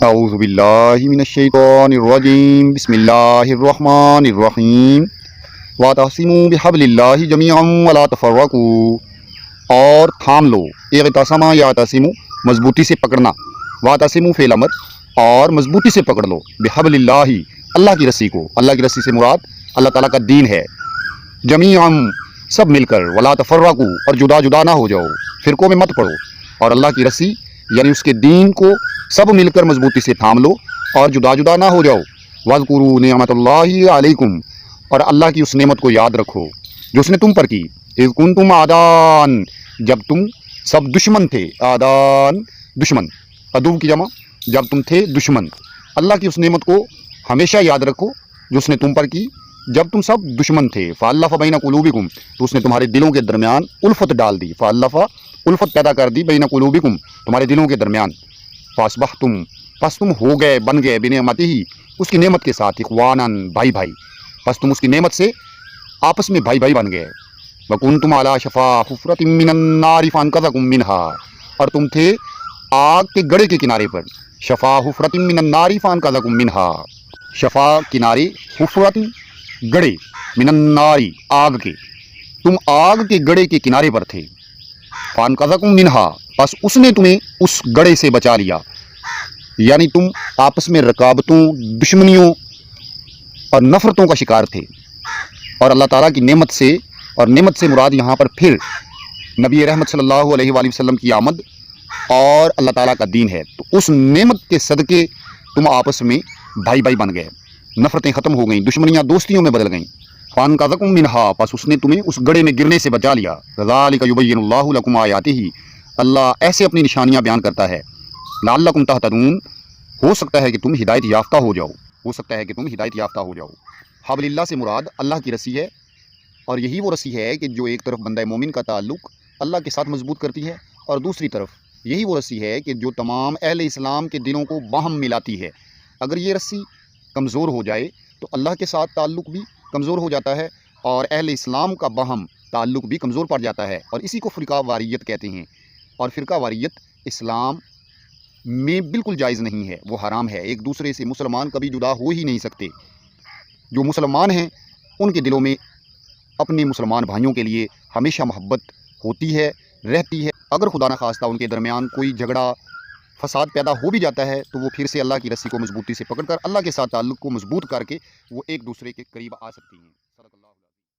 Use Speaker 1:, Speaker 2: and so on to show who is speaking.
Speaker 1: اعوذ باللہ من الشیطان الرجیم بسم اللہ الرحمن الرحیم واعتصموا بحبل اللہ جمیعا ولا تفرقوا، اور تھام لو، اعتصما یعتصم مضبوطی سے پکڑنا، واعتصموا فعل امر، اور مضبوطی سے پکڑ لو، بحبل اللہ اللہ کی رسی کو۔ اللہ کی رسی سے مراد اللہ تعالیٰ کا دین ہے، جمیعا سب مل کر، ولا تفرقوا اور جدا جدا نہ ہو جاؤ، فرقوں میں مت پڑو، اور اللہ کی رسی یعنی اس کے دین کو سب مل کر مضبوطی سے تھام لو اور جدا جدا نہ ہو جاؤ۔ وَاذْكُرُوا نِعْمَتَ اللَّهِ عَلَيْكُمْ، اور اللہ کی اس نعمت کو یاد رکھو جو اس نے تم پر کی۔ اِذْ كُنْتُمْ أَعْدَاءً، جب تم سب دشمن تھے، آدان دشمن، عدو کی جمع، جب تم تھے دشمن۔ اللہ کی اس نعمت کو ہمیشہ یاد رکھو جو اس نے تم پر کی جب تم سب دشمن تھے۔ فَأَلَّفَ بَيْنَ قُلُوبِكُمْ، تو اس نے تمہارے دلوں کے درمیان الفت ڈال دی، فَأَلَّفَ الفت پیدا کر دی، بین قلوبکم تمہارے دلوں کے درمیان، فاصبحتم پس تم ہو گئے، بن گئے، بنعمتہ اس کی نعمت کے ساتھ، اخوانا بھائی بھائی، پس تم اس کی نعمت سے آپس میں بھائی بھائی بن گئے۔ وکنتم علی شفا حفرۃ من النار فانقذکم منها، اور تم تھے آگ کے گڑھے کے کنارے پر، شفا حفرۃ من النار فانقذکم منها، شفا کنارے، حفرۃ گڑھے، من النار آگ کے، تم آگ کے گڑھے کے کنارے پر تھے، فانقذکم منها پس اس نے تمہیں اس گڑھے سے بچا لیا، یعنی تم آپس میں رکابتوں، دشمنیوں اور نفرتوں کا شکار تھے، اور اللہ تعالیٰ کی نعمت سے، اور نعمت سے مراد یہاں پر پھر نبی رحمت صلی اللہ علیہ وآلہ وسلم کی آمد اور اللہ تعالیٰ کا دین ہے، تو اس نعمت کے صدقے تم آپس میں بھائی بھائی بن گئے، نفرتیں ختم ہو گئیں، دشمنیاں دوستیوں میں بدل گئیں۔ فانقذکم منها پس اس نے تمہیں اس گڑھے میں گرنے سے بچا لیا۔ ذالک یبین اللہ لکم آیاتہ، اللہ ایسے اپنی نشانیاں بیان کرتا ہے، لعلکم تہتدون ہو سکتا ہے کہ تم ہدایت یافتہ ہو جاؤ، ہو سکتا ہے کہ تم ہدایت یافتہ ہو جاؤ۔ حبل اللہ سے مراد اللہ کی رسی ہے، اور یہی وہ رسی ہے کہ جو ایک طرف بندہ مومن کا تعلق اللہ کے ساتھ مضبوط کرتی ہے، اور دوسری طرف یہی وہ رسی ہے کہ جو تمام اہل اسلام کے دلوں کو باہم ملاتی ہے۔ اگر یہ رسی کمزور ہو جائے تو اللہ کے ساتھ تعلق بھی کمزور ہو جاتا ہے، اور اہل اسلام کا باہم تعلق بھی کمزور پڑ جاتا ہے، اور اسی کو فرقہ واریت کہتے ہیں، اور فرقہ واریت اسلام میں بالکل جائز نہیں ہے، وہ حرام ہے۔ ایک دوسرے سے مسلمان کبھی جدا ہو ہی نہیں سکتے۔ جو مسلمان ہیں ان کے دلوں میں اپنے مسلمان بھائیوں کے لیے ہمیشہ محبت ہوتی ہے، رہتی ہے۔ اگر خدا نخواستہ ان کے درمیان کوئی جھگڑا، فساد پیدا ہو بھی جاتا ہے تو وہ پھر سے اللہ کی رسی کو مضبوطی سے پکڑ کر اللہ کے ساتھ تعلق کو مضبوط کر کے وہ ایک دوسرے کے قریب آ سکتی ہیں۔